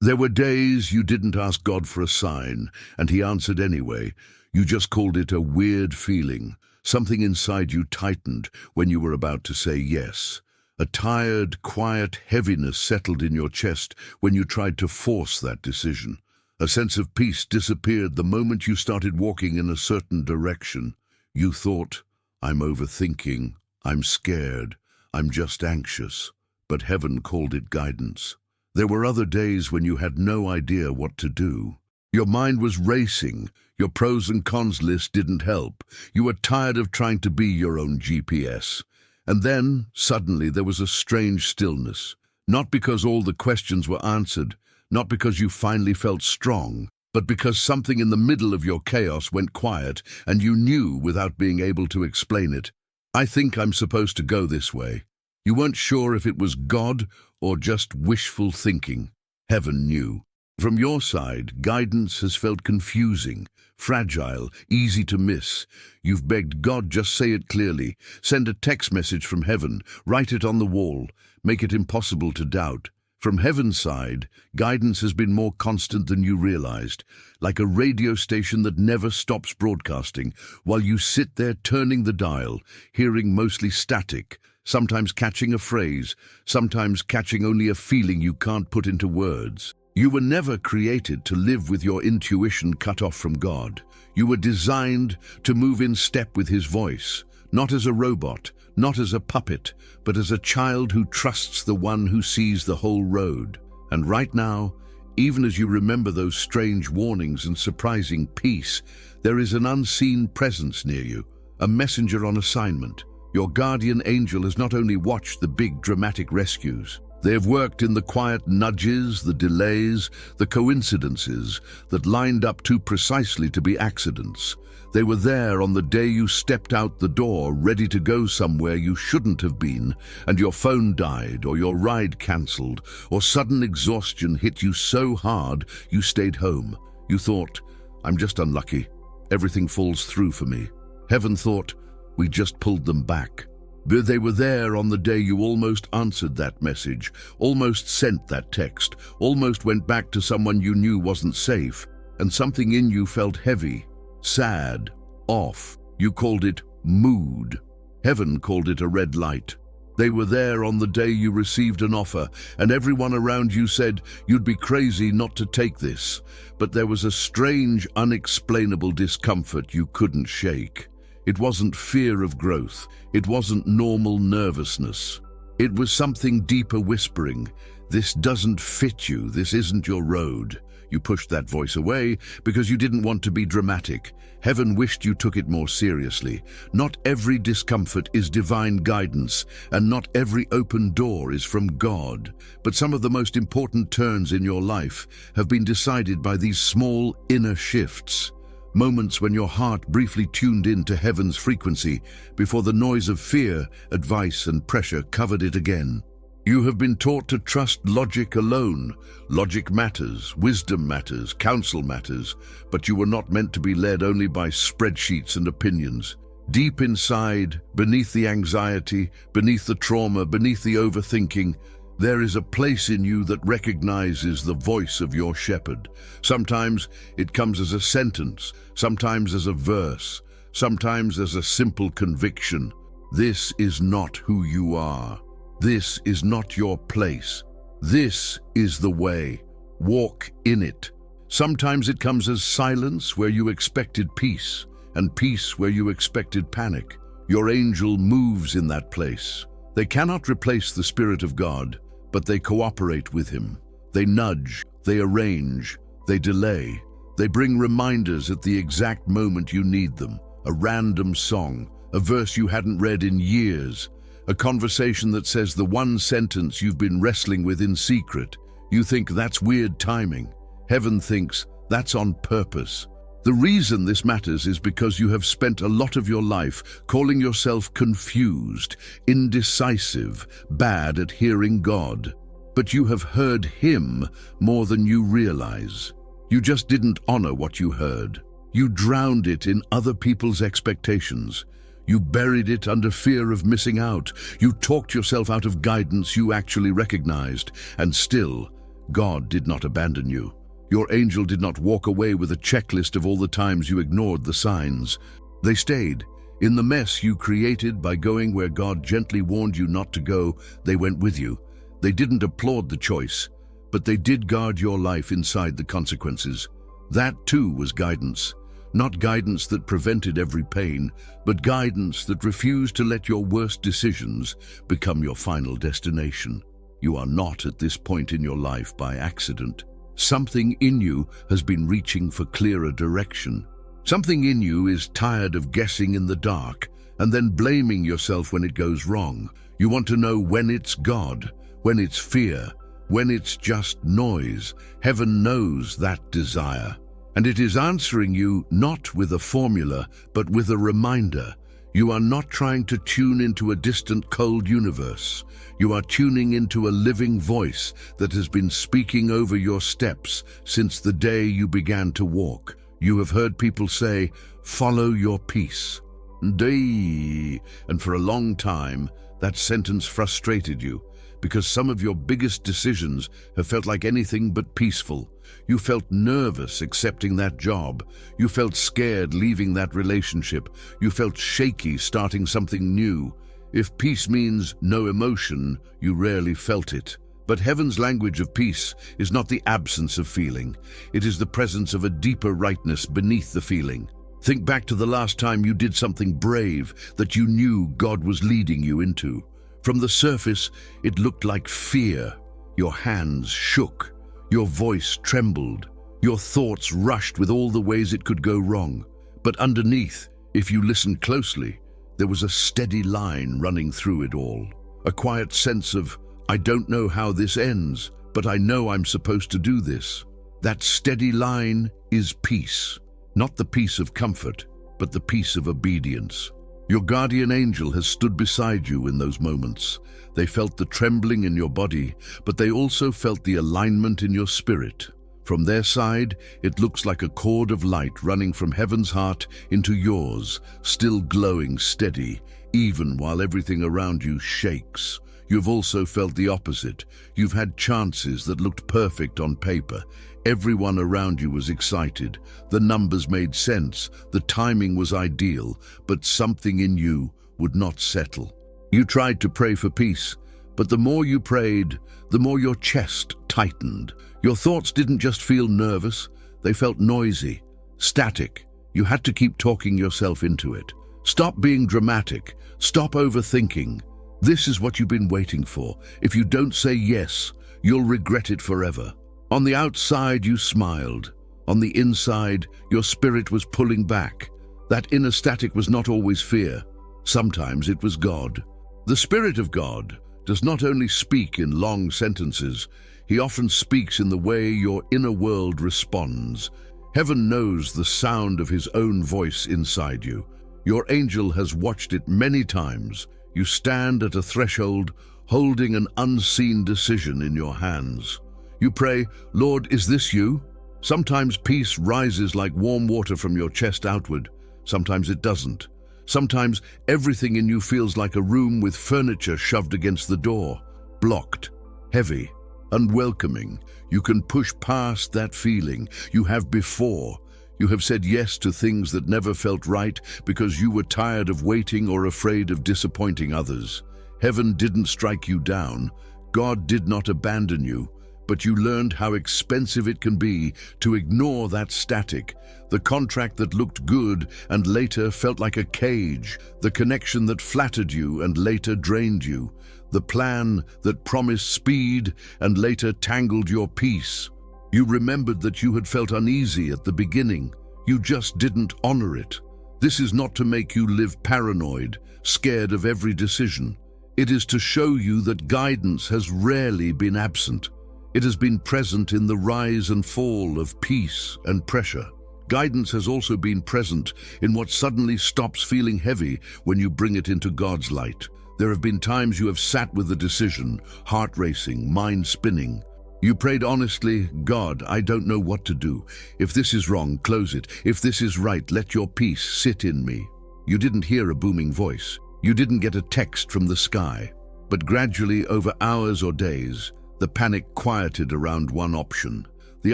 There were days you didn't ask God for a sign, and he answered anyway. You just called it a weird feeling. Something inside you tightened when you were about to say yes. A tired, quiet heaviness settled in your chest when you tried to force that decision. A sense of peace disappeared the moment you started walking in a certain direction. You thought, I'm overthinking, I'm scared, I'm just anxious. But heaven called it guidance. There were other days when you had no idea what to do. Your mind was racing. Your pros and cons list didn't help. You were tired of trying to be your own GPS. And then, suddenly, there was a strange stillness. Not because all the questions were answered, not because you finally felt strong, but because something in the middle of your chaos went quiet and you knew without being able to explain it. I think I'm supposed to go this way. You weren't sure if it was God or just wishful thinking. Heaven knew. From your side, guidance has felt confusing, fragile, easy to miss. You've begged God, just say it clearly. Send a text message from heaven, write it on the wall, make it impossible to doubt. From heaven's side, guidance has been more constant than you realized, like a radio station that never stops broadcasting, while you sit there turning the dial, hearing mostly static, sometimes catching a phrase, sometimes catching only a feeling you can't put into words. You were never created to live with your intuition cut off from God. You were designed to move in step with his voice, not as a robot, not as a puppet, but as a child who trusts the one who sees the whole road. And right now, even as you remember those strange warnings and surprising peace, there is an unseen presence near you, a messenger on assignment. Your guardian angel has not only watched the big dramatic rescues, they have worked in the quiet nudges, the delays, the coincidences that lined up too precisely to be accidents. They were there on the day you stepped out the door, ready to go somewhere you shouldn't have been, and your phone died, or your ride cancelled, or sudden exhaustion hit you so hard you stayed home. You thought, I'm just unlucky. Everything falls through for me. Heaven thought, we just pulled them back. But they were there on the day you almost answered that message, almost sent that text, almost went back to someone you knew wasn't safe, and something in you felt heavy, sad, off. You called it mood. Heaven called it a red light. They were there on the day you received an offer, and everyone around you said you'd be crazy not to take this. But there was a strange, unexplainable discomfort you couldn't shake. It wasn't fear of growth. It wasn't normal nervousness. It was something deeper whispering, this doesn't fit you, this isn't your road. You pushed that voice away because you didn't want to be dramatic. Heaven wished you took it more seriously. Not every discomfort is divine guidance, and not every open door is from God. But some of the most important turns in your life have been decided by these small inner shifts. Moments when your heart briefly tuned in to heaven's frequency before the noise of fear, advice, and pressure covered it again. You have been taught to trust logic alone. Logic matters, wisdom matters, counsel matters, but you were not meant to be led only by spreadsheets and opinions. Deep inside, beneath the anxiety, beneath the trauma, beneath the overthinking, there is a place in you that recognizes the voice of your shepherd. Sometimes it comes as a sentence, sometimes as a verse, sometimes as a simple conviction. This is not who you are. This is not your place. This is the way. Walk in it. Sometimes it comes as silence where you expected peace, and peace where you expected panic. Your angel moves in that place. They cannot replace the Spirit of God, but they cooperate with him. They nudge, they arrange, they delay. They bring reminders at the exact moment you need them. A random song, a verse you hadn't read in years, a conversation that says the one sentence you've been wrestling with in secret. You think that's weird timing. Heaven thinks that's on purpose. The reason this matters is because you have spent a lot of your life calling yourself confused, indecisive, bad at hearing God. But you have heard him more than you realize. You just didn't honor what you heard. You drowned it in other people's expectations. You buried it under fear of missing out. You talked yourself out of guidance you actually recognized. And still, God did not abandon you. Your angel did not walk away with a checklist of all the times you ignored the signs. They stayed. In the mess you created by going where God gently warned you not to go, they went with you. They didn't applaud the choice, but they did guard your life inside the consequences. That too was guidance. Not guidance that prevented every pain, but guidance that refused to let your worst decisions become your final destination. You are not at this point in your life by accident. Something in you has been reaching for clearer direction. Something in you is tired of guessing in the dark and then blaming yourself when it goes wrong. You want to know when it's God, when it's fear, when it's just noise. Heaven knows that desire. And it is answering you not with a formula, but with a reminder. You are not trying to tune into a distant, cold universe. You are tuning into a living voice that has been speaking over your steps since the day you began to walk. You have heard people say, "Follow your peace." And for a long time, that sentence frustrated you, because some of your biggest decisions have felt like anything but peaceful. You felt nervous accepting that job. You felt scared leaving that relationship. You felt shaky starting something new. If peace means no emotion, you rarely felt it. But heaven's language of peace is not the absence of feeling. It is the presence of a deeper rightness beneath the feeling. Think back to the last time you did something brave that you knew God was leading you into. From the surface, it looked like fear. Your hands shook. Your voice trembled. Your thoughts rushed with all the ways it could go wrong. But underneath, if you listened closely, there was a steady line running through it all. A quiet sense of, "I don't know how this ends, but I know I'm supposed to do this." That steady line is peace. Not the peace of comfort, but the peace of obedience. Your guardian angel has stood beside you in those moments. They felt the trembling in your body, but they also felt the alignment in your spirit. From their side, it looks like a cord of light running from heaven's heart into yours, still glowing steady, even while everything around you shakes. You've also felt the opposite. You've had chances that looked perfect on paper. Everyone around you was excited. The numbers made sense. The timing was ideal, but something in you would not settle. You tried to pray for peace, but the more you prayed, the more your chest tightened. Your thoughts didn't just feel nervous, they felt noisy, static. You had to keep talking yourself into it. Stop being dramatic. Stop overthinking. This is what you've been waiting for. If you don't say yes, you'll regret it forever. On the outside, you smiled. On the inside, your spirit was pulling back. That inner static was not always fear. Sometimes it was God. The Spirit of God does not only speak in long sentences, He often speaks in the way your inner world responds. Heaven knows the sound of His own voice inside you. Your angel has watched it many times. You stand at a threshold, holding an unseen decision in your hands. You pray, "Lord, is this you?" Sometimes peace rises like warm water from your chest outward. Sometimes it doesn't. Sometimes everything in you feels like a room with furniture shoved against the door, blocked, heavy, unwelcoming. You can push past that feeling. You have before. You have said yes to things that never felt right because you were tired of waiting or afraid of disappointing others. Heaven didn't strike you down. God did not abandon you. But you learned how expensive it can be to ignore that static, the contract that looked good and later felt like a cage, the connection that flattered you and later drained you, the plan that promised speed and later tangled your peace. You remembered that you had felt uneasy at the beginning. You just didn't honor it. This is not to make you live paranoid, scared of every decision. It is to show you that guidance has rarely been absent. It has been present in the rise and fall of peace and pressure. Guidance has also been present in what suddenly stops feeling heavy when you bring it into God's light. There have been times you have sat with the decision, heart racing, mind spinning. You prayed honestly, "God, I don't know what to do. If this is wrong, close it. If this is right, let your peace sit in me." You didn't hear a booming voice. You didn't get a text from the sky. But gradually, over hours or days, The panic quieted around one option. The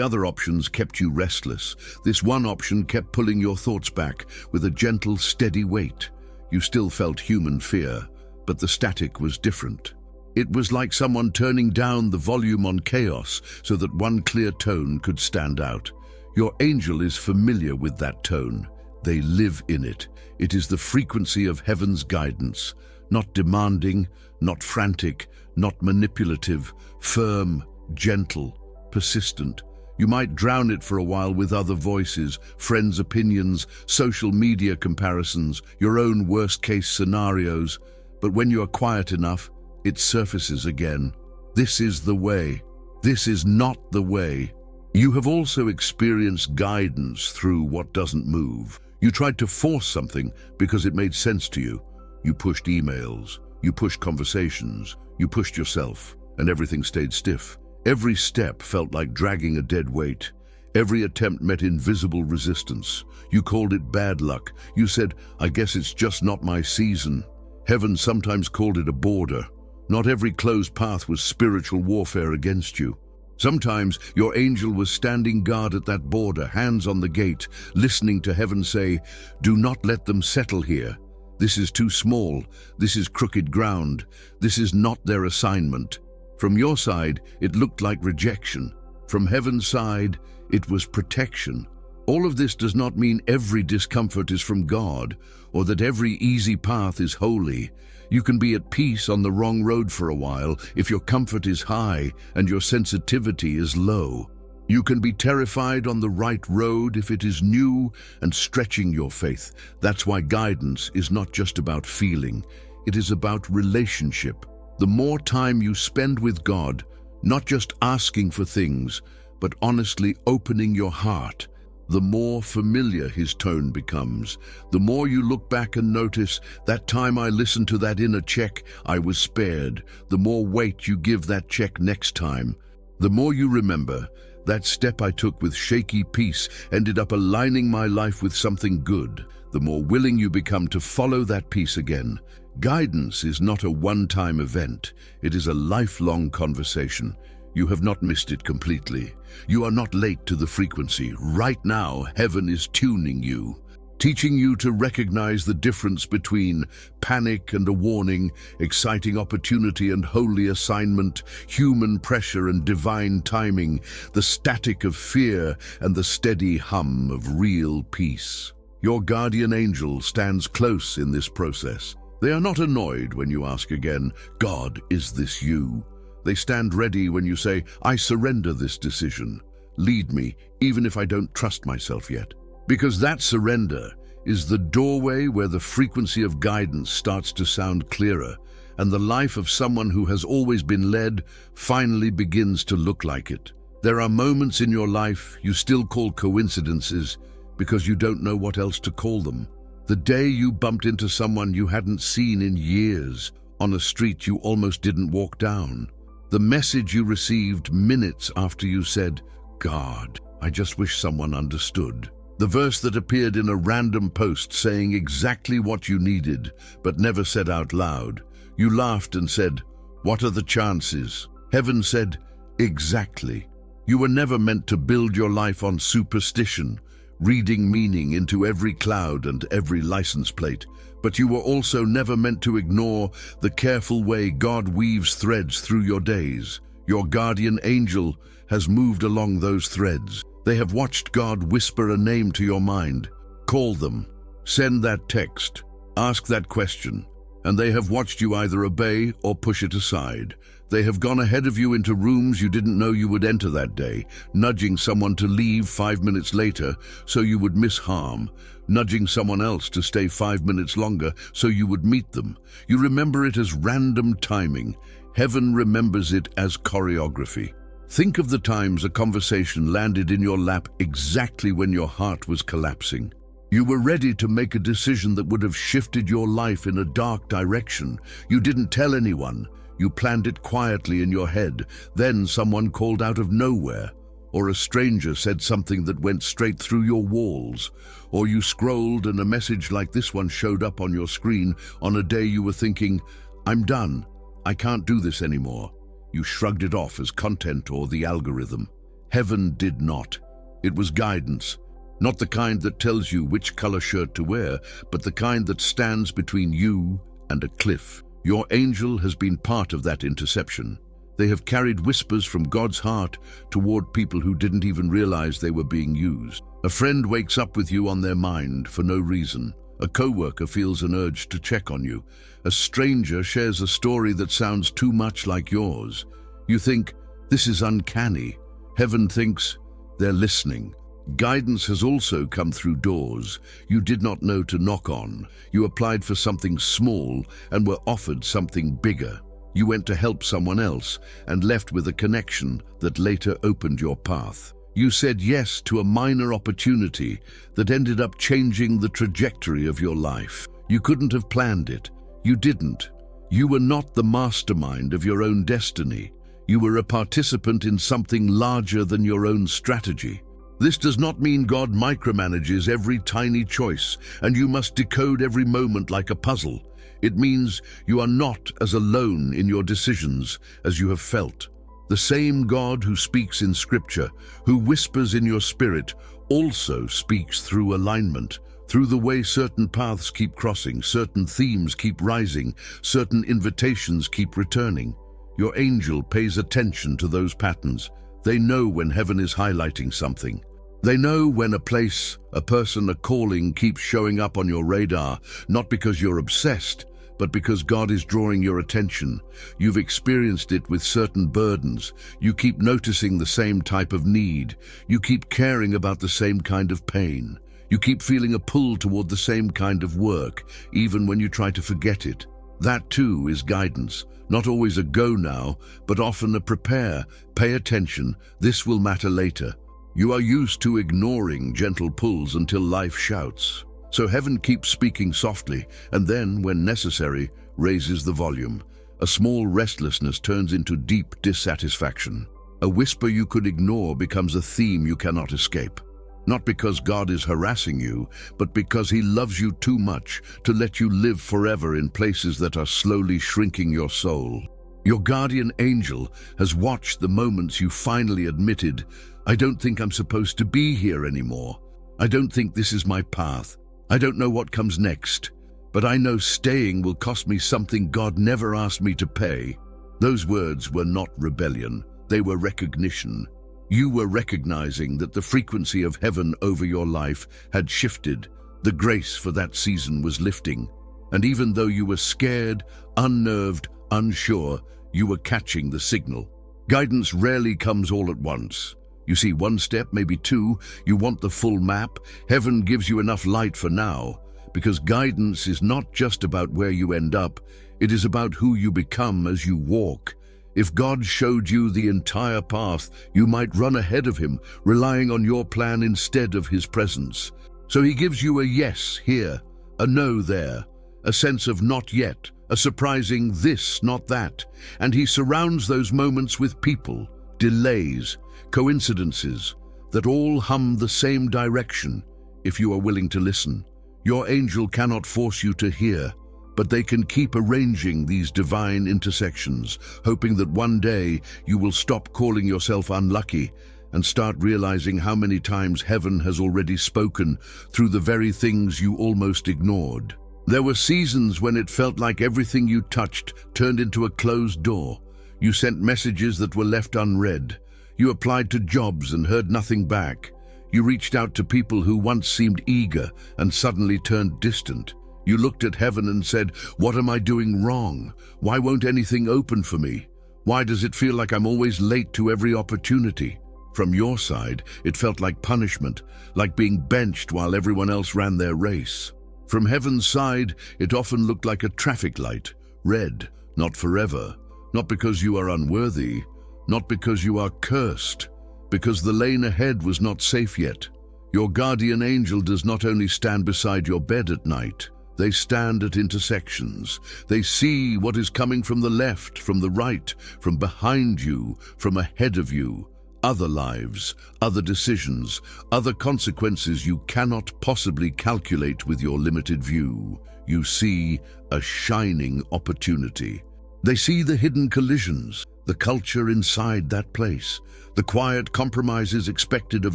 other options kept you restless. This one option kept pulling your thoughts back with a gentle, steady weight. You still felt human fear, but the static was different. It was like someone turning down the volume on chaos so that one clear tone could stand out. Your angel is familiar with that tone. They live in it. It is the frequency of heaven's guidance, not demanding, not frantic, not manipulative, firm, gentle, persistent. You might drown it for a while with other voices, friends' opinions, social media comparisons, your own worst-case scenarios, but when you are quiet enough, it surfaces again. This is the way. This is not the way. You have also experienced guidance through what doesn't move. You tried to force something because it made sense to you. You pushed emails, you pushed conversations, you pushed yourself, and everything stayed stiff. Every step felt like dragging a dead weight. Every attempt met invisible resistance. You called it bad luck. You said, "I guess it's just not my season." Heaven sometimes called it a border. Not every closed path was spiritual warfare against you. Sometimes your angel was standing guard at that border, hands on the gate, listening to heaven say, "Do not let them settle here. This is too small. This is crooked ground. This is not their assignment." From your side, it looked like rejection. From heaven's side, it was protection. All of this does not mean every discomfort is from God, or that every easy path is holy. You can be at peace on the wrong road for a while if your comfort is high and your sensitivity is low. You can be terrified on the right road if it is new and stretching your faith. That's why guidance is not just about feeling. It is about relationship. The more time you spend with God, not just asking for things, but honestly opening your heart, the more familiar his tone becomes. The more you look back and notice, that time I listened to that inner check, I was spared. The more weight you give that check next time. The more you remember, that step I took with shaky peace ended up aligning my life with something good. The more willing you become to follow that peace again. Guidance is not a one-time event. It is a lifelong conversation. You have not missed it completely. You are not late to the frequency. Right now, heaven is tuning you, teaching you to recognize the difference between panic and a warning, exciting opportunity and holy assignment, human pressure and divine timing, the static of fear and the steady hum of real peace. Your guardian angel stands close in this process. They are not annoyed when you ask again, "God, is this you?" They stand ready when you say, "I surrender this decision. Lead me, even if I don't trust myself yet." Because that surrender is the doorway where the frequency of guidance starts to sound clearer, and the life of someone who has always been led finally begins to look like it. There are moments in your life you still call coincidences because you don't know what else to call them. The day you bumped into someone you hadn't seen in years on a street you almost didn't walk down. The message you received minutes after you said, "God, I just wish someone understood." The verse that appeared in a random post saying exactly what you needed, but never said out loud. You laughed and said, "What are the chances?" Heaven said, "Exactly." You were never meant to build your life on superstition, reading meaning into every cloud and every license plate. But you were also never meant to ignore the careful way God weaves threads through your days. Your guardian angel has moved along those threads. They have watched God whisper a name to your mind. Call them, send that text, ask that question, and they have watched you either obey or push it aside. They have gone ahead of you into rooms you didn't know you would enter that day, nudging someone to leave 5 minutes later so you would miss harm, nudging someone else to stay 5 minutes longer so you would meet them. You remember it as random timing. Heaven remembers it as choreography. Think of the times a conversation landed in your lap exactly when your heart was collapsing. You were ready to make a decision that would have shifted your life in a dark direction. You didn't tell anyone. You planned it quietly in your head. Then someone called out of nowhere, or a stranger said something that went straight through your walls, or you scrolled and a message like this one showed up on your screen on a day you were thinking, "I'm done. I can't do this anymore." You shrugged it off as content or the algorithm. Heaven did not. It was guidance. Not the kind that tells you which color shirt to wear, but the kind that stands between you and a cliff. Your angel has been part of that interception. They have carried whispers from God's heart toward people who didn't even realize they were being used. A friend wakes up with you on their mind for no reason. A coworker feels an urge to check on you. A stranger shares a story that sounds too much like yours. You think, this is uncanny. Heaven thinks, they're listening. Guidance has also come through doors you did not know to knock on. You applied for something small and were offered something bigger. You went to help someone else and left with a connection that later opened your path. You said yes to a minor opportunity that ended up changing the trajectory of your life. You couldn't have planned it. You didn't. You were not the mastermind of your own destiny. You were a participant in something larger than your own strategy. This does not mean God micromanages every tiny choice and you must decode every moment like a puzzle. It means you are not as alone in your decisions as you have felt. The same God who speaks in Scripture, who whispers in your spirit, also speaks through alignment, through the way certain paths keep crossing, certain themes keep rising, certain invitations keep returning. Your angel pays attention to those patterns. They know when heaven is highlighting something. They know when a place, a person, a calling keeps showing up on your radar, not because you're obsessed, but because God is drawing your attention. You've experienced it with certain burdens. You keep noticing the same type of need. You keep caring about the same kind of pain. You keep feeling a pull toward the same kind of work, even when you try to forget it. That too is guidance. Not always a go now, but often a prepare, pay attention, this will matter later. You are used to ignoring gentle pulls until life shouts. So heaven keeps speaking softly, and then, when necessary, raises the volume. A small restlessness turns into deep dissatisfaction. A whisper you could ignore becomes a theme you cannot escape. Not because God is harassing you, but because He loves you too much to let you live forever in places that are slowly shrinking your soul. Your guardian angel has watched the moments you finally admitted, I don't think I'm supposed to be here anymore. I don't think this is my path. I don't know what comes next, but I know staying will cost me something God never asked me to pay. Those words were not rebellion, they were recognition. You were recognizing that the frequency of heaven over your life had shifted. The grace for that season was lifting. And even though you were scared, unnerved, unsure, you were catching the signal. Guidance rarely comes all at once. You see one step, maybe two, you want the full map. Heaven gives you enough light for now, because guidance is not just about where you end up, it is about who you become as you walk. If God showed you the entire path, you might run ahead of Him, relying on your plan instead of His presence. So He gives you a yes here, a no there, a sense of not yet, a surprising this, not that, and He surrounds those moments with people, delays, coincidences that all hum the same direction if you are willing to listen. Your angel cannot force you to hear, but they can keep arranging these divine intersections, hoping that one day you will stop calling yourself unlucky and start realizing how many times heaven has already spoken through the very things you almost ignored. There were seasons when it felt like everything you touched turned into a closed door. You sent messages that were left unread. You applied to jobs and heard nothing back. You reached out to people who once seemed eager and suddenly turned distant. You looked at heaven and said, what am I doing wrong? Why won't anything open for me? Why does it feel like I'm always late to every opportunity? From your side, it felt like punishment, like being benched while everyone else ran their race. From heaven's side, it often looked like a traffic light, red, not forever, not because you are unworthy, not because you are cursed, because the lane ahead was not safe yet. Your guardian angel does not only stand beside your bed at night, they stand at intersections. They see what is coming from the left, from the right, from behind you, from ahead of you. Other lives, other decisions, other consequences you cannot possibly calculate with your limited view. You see a shining opportunity. They see the hidden collisions, the culture inside that place, the quiet compromises expected of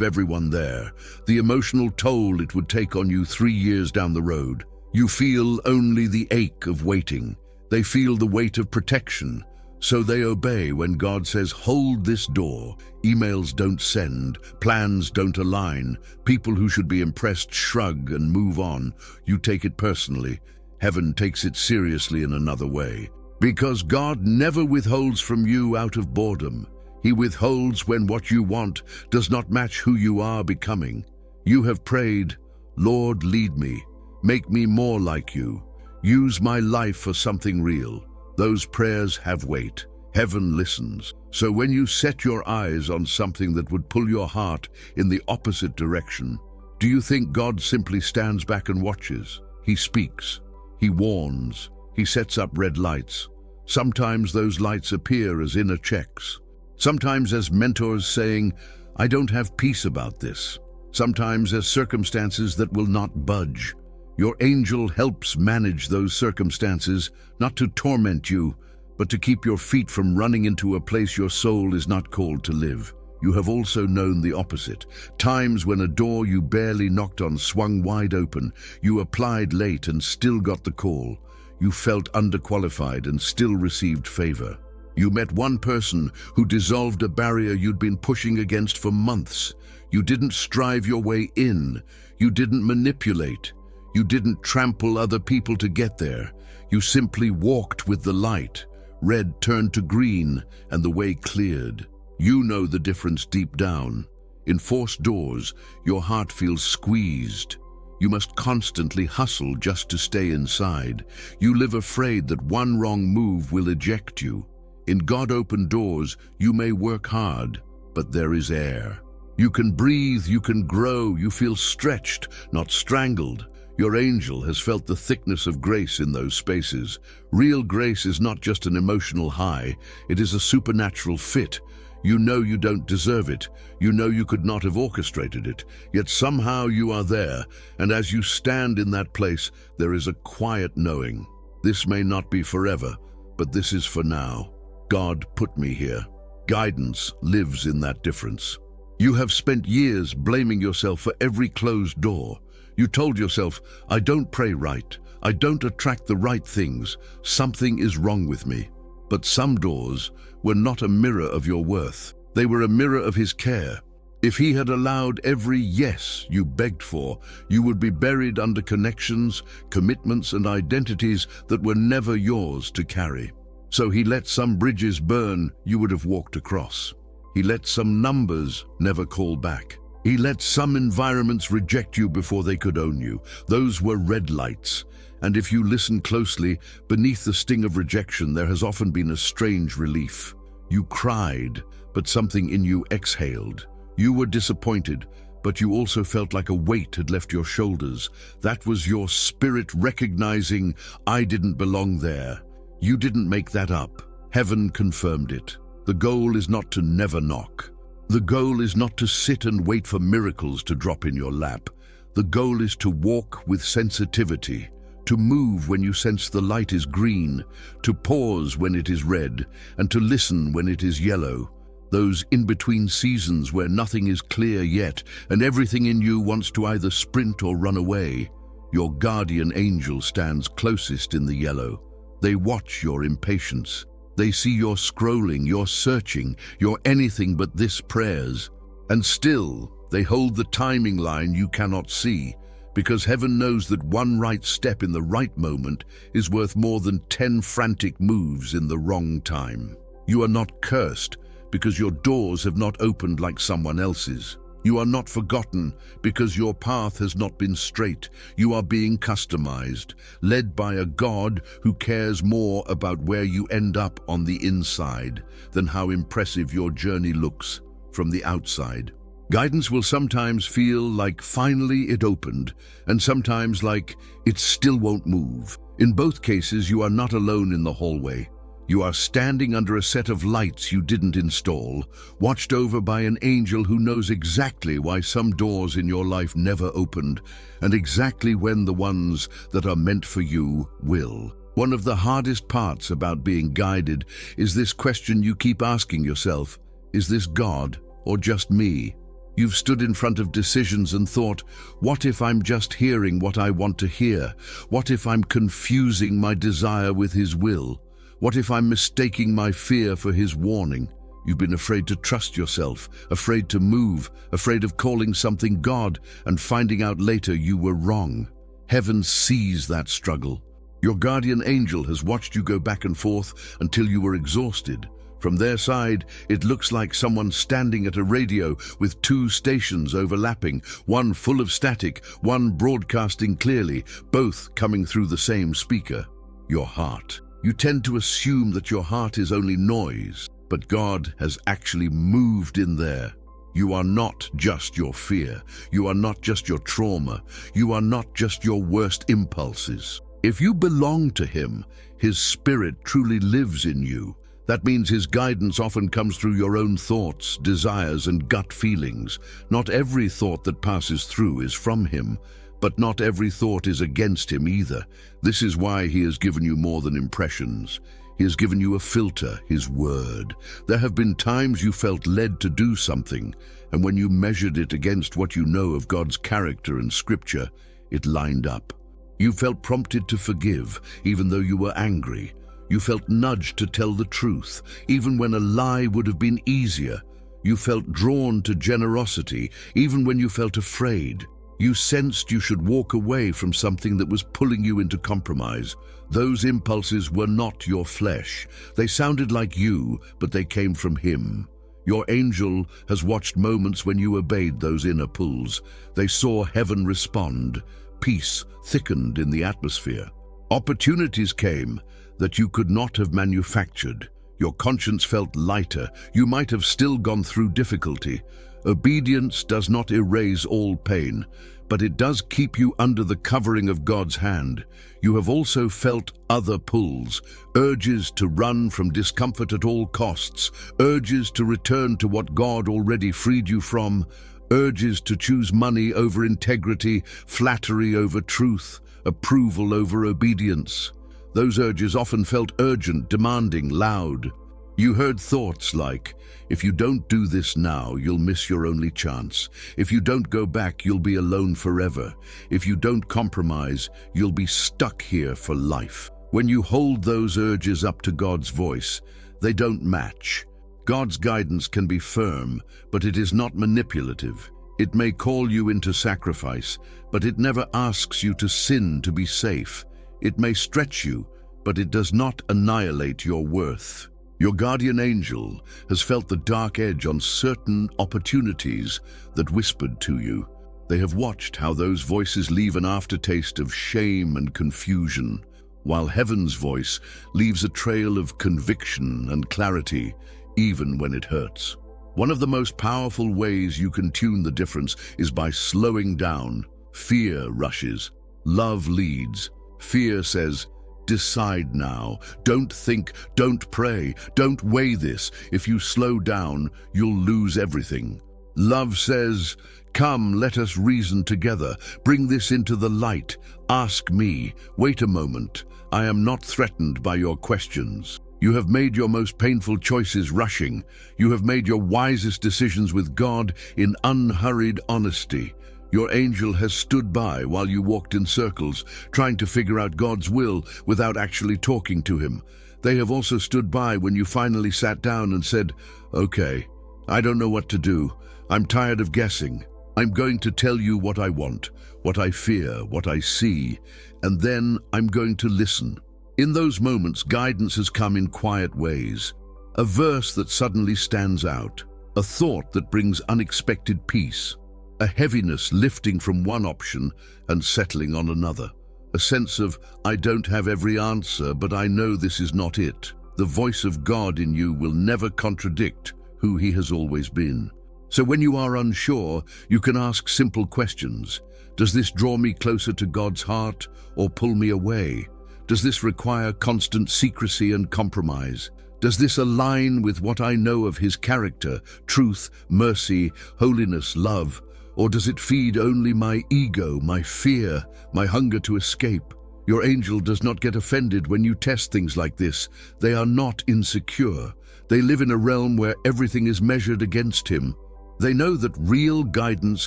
everyone there, the emotional toll it would take on you 3 years down the road. You feel only the ache of waiting. They feel the weight of protection. So they obey when God says, hold this door. Emails don't send, plans don't align. People who should be impressed shrug and move on. You take it personally. Heaven takes it seriously in another way. Because God never withholds from you out of boredom. He withholds when what you want does not match who you are becoming. You have prayed, Lord, lead me. Make me more like you. Use my life for something real. Those prayers have weight. Heaven listens. So when you set your eyes on something that would pull your heart in the opposite direction, do you think God simply stands back and watches? He speaks. He warns. He sets up red lights. Sometimes those lights appear as inner checks. Sometimes as mentors saying, I don't have peace about this. Sometimes as circumstances that will not budge. Your angel helps manage those circumstances, not to torment you, but to keep your feet from running into a place your soul is not called to live. You have also known the opposite. Times when a door you barely knocked on swung wide open. You applied late and still got the call. You felt underqualified and still received favor. You met one person who dissolved a barrier you'd been pushing against for months. You didn't strive your way in. You didn't manipulate. You didn't trample other people to get there. You simply walked with the light. Red turned to green and the way cleared. You know the difference deep down. In forced doors, your heart feels squeezed. You must constantly hustle just to stay inside. You live afraid that one wrong move will eject you. In God-opened doors, you may work hard, but there is air. You can breathe, you can grow, you feel stretched, not strangled. Your angel has felt the thickness of grace in those spaces. Real grace is not just an emotional high, it is a supernatural fit. You know you don't deserve it. You know you could not have orchestrated it. Yet somehow you are there, and as you stand in that place, there is a quiet knowing. This may not be forever, but this is for now. God put me here. Guidance lives in that difference. You have spent years blaming yourself for every closed door. You told yourself, I don't pray right. I don't attract the right things. Something is wrong with me. But some doors were not a mirror of your worth. They were a mirror of His care. If He had allowed every yes you begged for, you would be buried under connections, commitments, and identities that were never yours to carry. So He let some bridges burn you would have walked across. He let some numbers never call back. He let some environments reject you before they could own you. Those were red lights. And if you listen closely, beneath the sting of rejection, there has often been a strange relief. You cried, but something in you exhaled. You were disappointed, but you also felt like a weight had left your shoulders. That was your spirit recognizing, I didn't belong there. You didn't make that up. Heaven confirmed it. The goal is not to never knock. The goal is not to sit and wait for miracles to drop in your lap. The goal is to walk with sensitivity, to move when you sense the light is green, to pause when it is red, and to listen when it is yellow. Those in-between seasons where nothing is clear yet, and everything in you wants to either sprint or run away. Your guardian angel stands closest in the yellow. They watch your impatience. They see your scrolling, your searching, your anything but this prayers. And still, they hold the timing line you cannot see, because heaven knows that one right step in the right moment is worth more than 10 frantic moves in the wrong time. You are not cursed because your doors have not opened like someone else's. You are not forgotten because your path has not been straight. You are being customized, led by a God who cares more about where you end up on the inside than how impressive your journey looks from the outside. Guidance will sometimes feel like finally it opened, and sometimes like it still won't move. In both cases, you are not alone in the hallway. You are standing under a set of lights you didn't install, watched over by an angel who knows exactly why some doors in your life never opened, and exactly when the ones that are meant for you will. One of the hardest parts about being guided is this question you keep asking yourself: is this God or just me? You've stood in front of decisions and thought, what if I'm just hearing what I want to hear? What if I'm confusing my desire with His will? What if I'm mistaking my fear for His warning? You've been afraid to trust yourself, afraid to move, afraid of calling something God and finding out later you were wrong. Heaven sees that struggle. Your guardian angel has watched you go back and forth until you were exhausted. From their side, it looks like someone standing at a radio with two stations overlapping, one full of static, one broadcasting clearly, both coming through the same speaker: your heart. You tend to assume that your heart is only noise, but God has actually moved in there. You are not just your fear. You are not just your trauma. You are not just your worst impulses. If you belong to Him, His Spirit truly lives in you. That means His guidance often comes through your own thoughts, desires, and gut feelings. Not every thought that passes through is from Him, but not every thought is against Him either. This is why He has given you more than impressions. He has given you a filter, His Word. There have been times you felt led to do something, and when you measured it against what you know of God's character and Scripture, it lined up. You felt prompted to forgive, even though you were angry. You felt nudged to tell the truth, even when a lie would have been easier. You felt drawn to generosity, even when you felt afraid. You sensed you should walk away from something that was pulling you into compromise. Those impulses were not your flesh. They sounded like you, but they came from Him. Your angel has watched moments when you obeyed those inner pulls. They saw heaven respond. Peace thickened in the atmosphere. Opportunities came that you could not have manufactured. Your conscience felt lighter. You might have still gone through difficulty. Obedience does not erase all pain, but it does keep you under the covering of God's hand. You have also felt other pulls, urges to run from discomfort at all costs, urges to return to what God already freed you from, urges to choose money over integrity, flattery over truth, approval over obedience. Those urges often felt urgent, demanding, loud. You heard thoughts like, if you don't do this now, you'll miss your only chance. If you don't go back, you'll be alone forever. If you don't compromise, you'll be stuck here for life. When you hold those urges up to God's voice, they don't match. God's guidance can be firm, but it is not manipulative. It may call you into sacrifice, but it never asks you to sin to be safe. It may stretch you, but it does not annihilate your worth. Your guardian angel has felt the dark edge on certain opportunities that whispered to you. They have watched how those voices leave an aftertaste of shame and confusion, while heaven's voice leaves a trail of conviction and clarity, even when it hurts. One of the most powerful ways you can tune the difference is by slowing down. Fear rushes. Love leads. Fear says, decide now. Don't think, don't pray, don't weigh this. If you slow down, you'll lose everything. Love says, come, let us reason together. Bring this into the light. Ask me. Wait a moment. I am not threatened by your questions. You have made your most painful choices rushing. You have made your wisest decisions with God in unhurried honesty. Your angel has stood by while you walked in circles, trying to figure out God's will without actually talking to Him. They have also stood by when you finally sat down and said, okay, I don't know what to do. I'm tired of guessing. I'm going to tell you what I want, what I fear, what I see, and then I'm going to listen. In those moments, guidance has come in quiet ways. A verse that suddenly stands out, a thought that brings unexpected peace, a heaviness lifting from one option and settling on another, a sense of, I don't have every answer, but I know this is not it. The voice of God in you will never contradict who He has always been. So when you are unsure, you can ask simple questions. Does this draw me closer to God's heart or pull me away? Does this require constant secrecy and compromise? Does this align with what I know of His character, truth, mercy, holiness, love? Or does it feed only my ego, my fear, my hunger to escape? Your angel does not get offended when you test things like this. They are not insecure. They live in a realm where everything is measured against him. They know that real guidance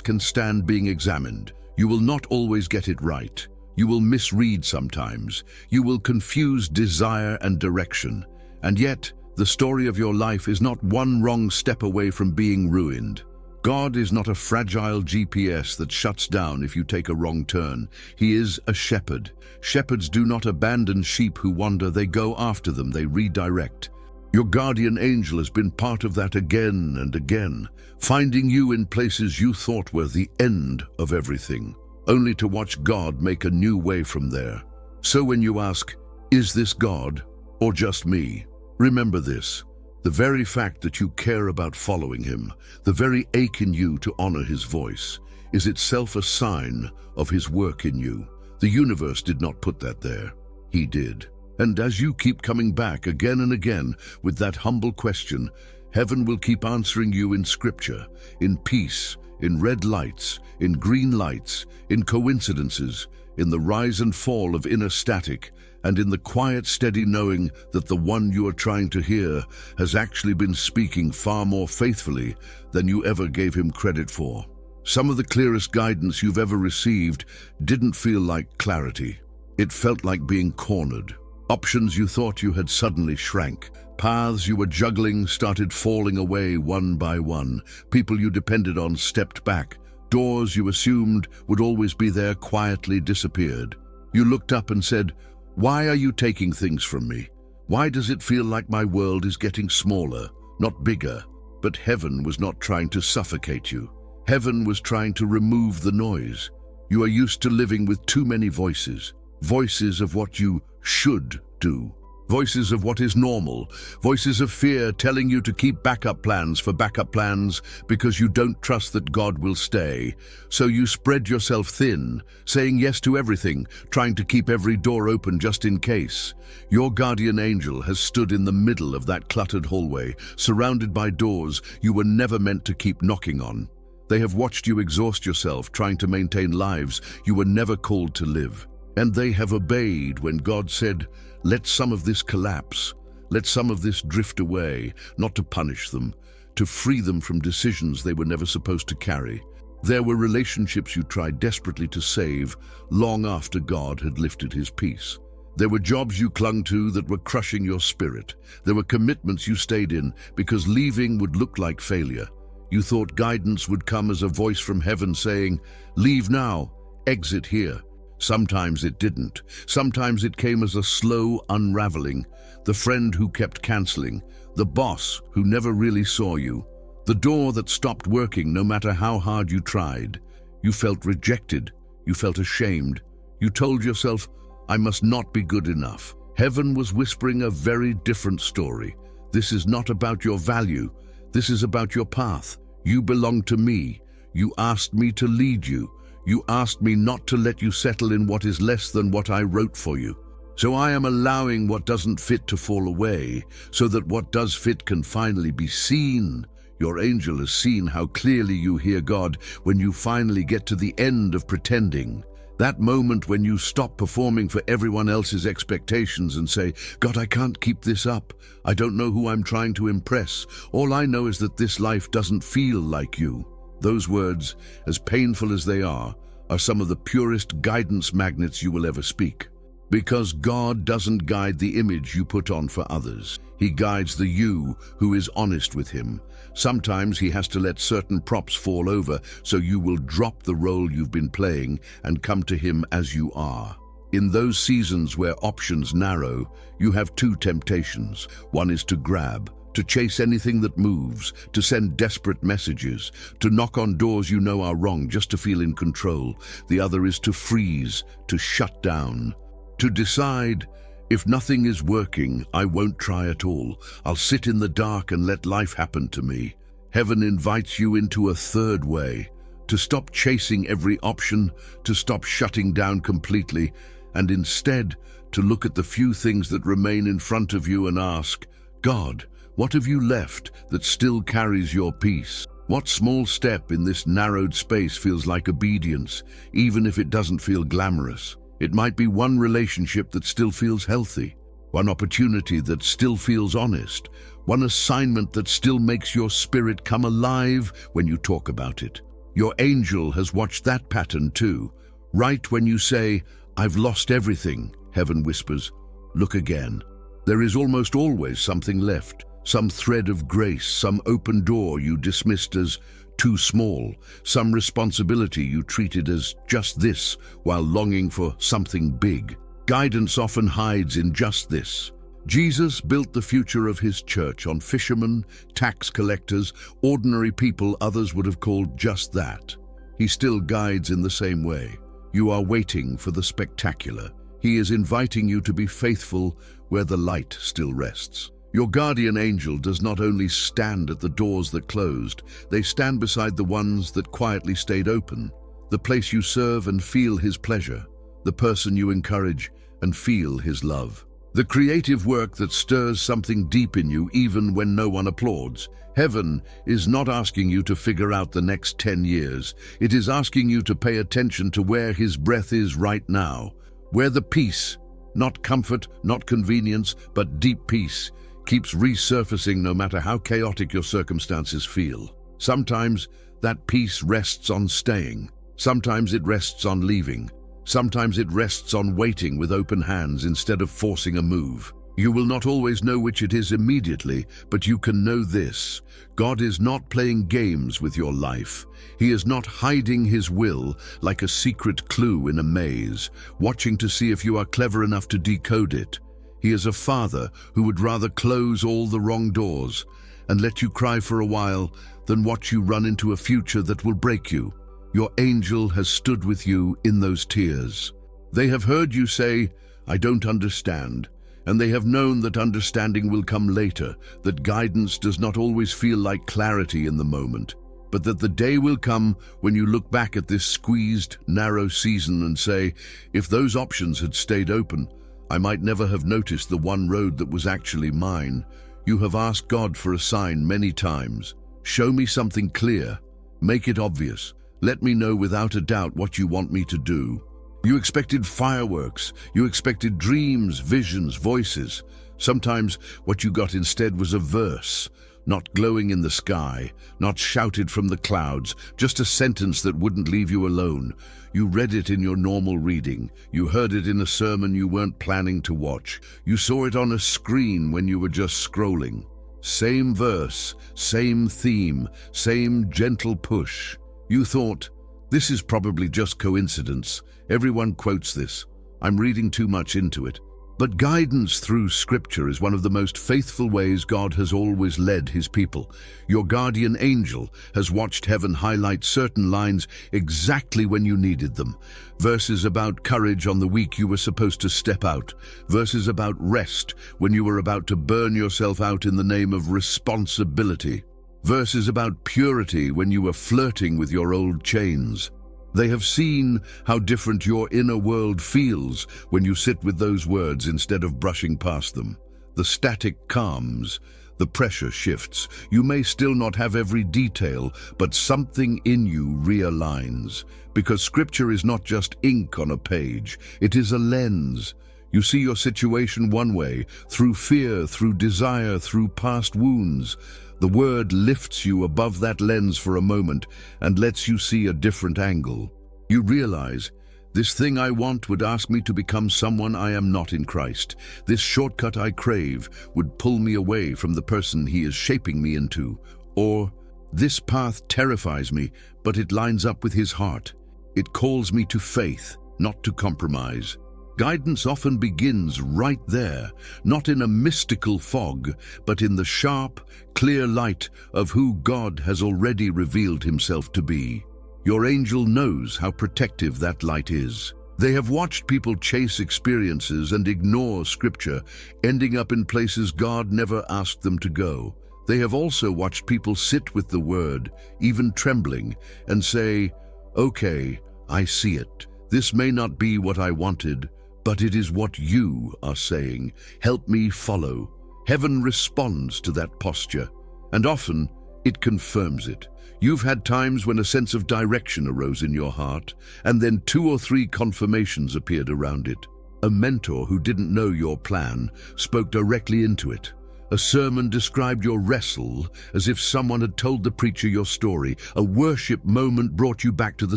can stand being examined. You will not always get it right. You will misread sometimes. You will confuse desire and direction. And yet, the story of your life is not one wrong step away from being ruined. God is not a fragile GPS that shuts down if you take a wrong turn. He is a shepherd. Shepherds do not abandon sheep who wander. They go after them. They redirect. Your guardian angel has been part of that again and again, finding you in places you thought were the end of everything, only to watch God make a new way from there. So when you ask, is this God or just me? Remember this. The very fact that you care about following him, the very ache in you to honor his voice, is itself a sign of his work in you. The universe did not put that there. He did. And as you keep coming back again and again with that humble question, heaven will keep answering you in scripture, in peace, in red lights, in green lights, in coincidences, in the rise and fall of inner static, and in the quiet, steady knowing that the one you are trying to hear has actually been speaking far more faithfully than you ever gave him credit for. Some of the clearest guidance you've ever received didn't feel like clarity. It felt like being cornered. Options you thought you had suddenly shrank. Paths you were juggling started falling away one by one. People you depended on stepped back. Doors you assumed would always be there quietly disappeared. You looked up and said, "Why are you taking things from me? Why does it feel like my world is getting smaller, not bigger?" But heaven was not trying to suffocate you. Heaven was trying to remove the noise. You are used to living with too many voices. Voices of what you should do. Voices of what is normal. Voices of fear telling you to keep backup plans for backup plans because you don't trust that God will stay. So you spread yourself thin, saying yes to everything, trying to keep every door open just in case. Your guardian angel has stood in the middle of that cluttered hallway, surrounded by doors you were never meant to keep knocking on. They have watched you exhaust yourself trying to maintain lives you were never called to live. And they have obeyed when God said, "Let some of this collapse, let some of this drift away," not to punish them, to free them from decisions they were never supposed to carry. There were relationships you tried desperately to save long after God had lifted his peace. There were jobs you clung to that were crushing your spirit. There were commitments you stayed in because leaving would look like failure. You thought guidance would come as a voice from heaven saying, "Leave now, exit here." Sometimes it didn't. Sometimes it came as a slow unraveling. The friend who kept canceling. The boss who never really saw you. The door that stopped working no matter how hard you tried. You felt rejected. You felt ashamed. You told yourself, "I must not be good enough." Heaven was whispering a very different story. This is not about your value. This is about your path. You belong to me. You asked me to lead you. You asked me not to let you settle in what is less than what I wrote for you. So I am allowing what doesn't fit to fall away, so that what does fit can finally be seen. Your angel has seen how clearly you hear God when you finally get to the end of pretending. That moment when you stop performing for everyone else's expectations and say, "God, I can't keep this up. I don't know who I'm trying to impress. All I know is that this life doesn't feel like you." Those words, as painful as they are some of the purest guidance magnets you will ever speak. Because God doesn't guide the image you put on for others. He guides the you who is honest with him. Sometimes he has to let certain props fall over so you will drop the role you've been playing and come to him as you are. In those seasons where options narrow, you have two temptations. One is to grab, to chase anything that moves, to send desperate messages, to knock on doors you know are wrong just to feel in control. The other is to freeze, to shut down, to decide, if nothing is working, I won't try at all. I'll sit in the dark and let life happen to me. Heaven invites you into a third way, to stop chasing every option, to stop shutting down completely, and instead to look at the few things that remain in front of you and ask, "God, what have you left that still carries your peace? What small step in this narrowed space feels like obedience, even if it doesn't feel glamorous?" It might be one relationship that still feels healthy, one opportunity that still feels honest, one assignment that still makes your spirit come alive when you talk about it. Your angel has watched that pattern too. Right when you say, "I've lost everything," heaven whispers, "Look again." There is almost always something left, some thread of grace, some open door you dismissed as too small, some responsibility you treated as just this while longing for something big. Guidance often hides in just this. Jesus built the future of his church on fishermen, tax collectors, ordinary people others would have called just that. He still guides in the same way. You are waiting for the spectacular. He is inviting you to be faithful where the light still rests. Your guardian angel does not only stand at the doors that closed, they stand beside the ones that quietly stayed open, the place you serve and feel his pleasure, the person you encourage and feel his love. The creative work that stirs something deep in you even when no one applauds. Heaven is not asking you to figure out the next 10 years. It is asking you to pay attention to where his breath is right now, where the peace, not comfort, not convenience, but deep peace, keeps resurfacing no matter how chaotic your circumstances feel. Sometimes that peace rests on staying. Sometimes it rests on leaving. Sometimes it rests on waiting with open hands instead of forcing a move. You will not always know which it is immediately, but you can know this: God is not playing games with your life. He is not hiding his will like a secret clue in a maze, watching to see if you are clever enough to decode it. He is a father who would rather close all the wrong doors and let you cry for a while than watch you run into a future that will break you. Your angel has stood with you in those tears. They have heard you say, "I don't understand," and they have known that understanding will come later, that guidance does not always feel like clarity in the moment, but that the day will come when you look back at this squeezed, narrow season and say, "If those options had stayed open, I might never have noticed the one road that was actually mine." You have asked God for a sign many times. Show me something clear. Make it obvious. Let me know without a doubt what you want me to do. You expected fireworks. You expected dreams, visions, voices. Sometimes what you got instead was a verse, not glowing in the sky, not shouted from the clouds, just a sentence that wouldn't leave you alone. You read it in your normal reading. You heard it in a sermon you weren't planning to watch. You saw it on a screen when you were just scrolling. Same verse, same theme, same gentle push. You thought, this is probably just coincidence. Everyone quotes this. I'm reading too much into it. But guidance through Scripture is one of the most faithful ways God has always led his people. Your guardian angel has watched heaven highlight certain lines exactly when you needed them. Verses about courage on the week you were supposed to step out. Verses about rest when you were about to burn yourself out in the name of responsibility. Verses about purity when you were flirting with your old chains. They have seen how different your inner world feels when you sit with those words instead of brushing past them. The static calms, the pressure shifts. You may still not have every detail, but something in you realigns. Because Scripture is not just ink on a page, it is a lens. You see your situation one way, through fear, through desire, through past wounds. The Word lifts you above that lens for a moment and lets you see a different angle. You realize, this thing I want would ask me to become someone I am not in Christ. This shortcut I crave would pull me away from the person He is shaping me into. Or, this path terrifies me, but it lines up with His heart. It calls me to faith, not to compromise. Guidance often begins right there, not in a mystical fog, but in the sharp, clear light of who God has already revealed himself to be. Your angel knows how protective that light is. They have watched people chase experiences and ignore Scripture, ending up in places God never asked them to go. They have also watched people sit with the Word, even trembling, and say, "Okay, I see it. This may not be what I wanted, but it is what you are saying. Help me follow." Heaven responds to that posture, and often It confirms it. You've had times when a sense of direction arose in your heart, and then 2 or 3 confirmations appeared around it. A mentor who didn't know your plan spoke directly into it. A sermon described your wrestle as if someone had told the preacher your story. A worship moment brought you back to the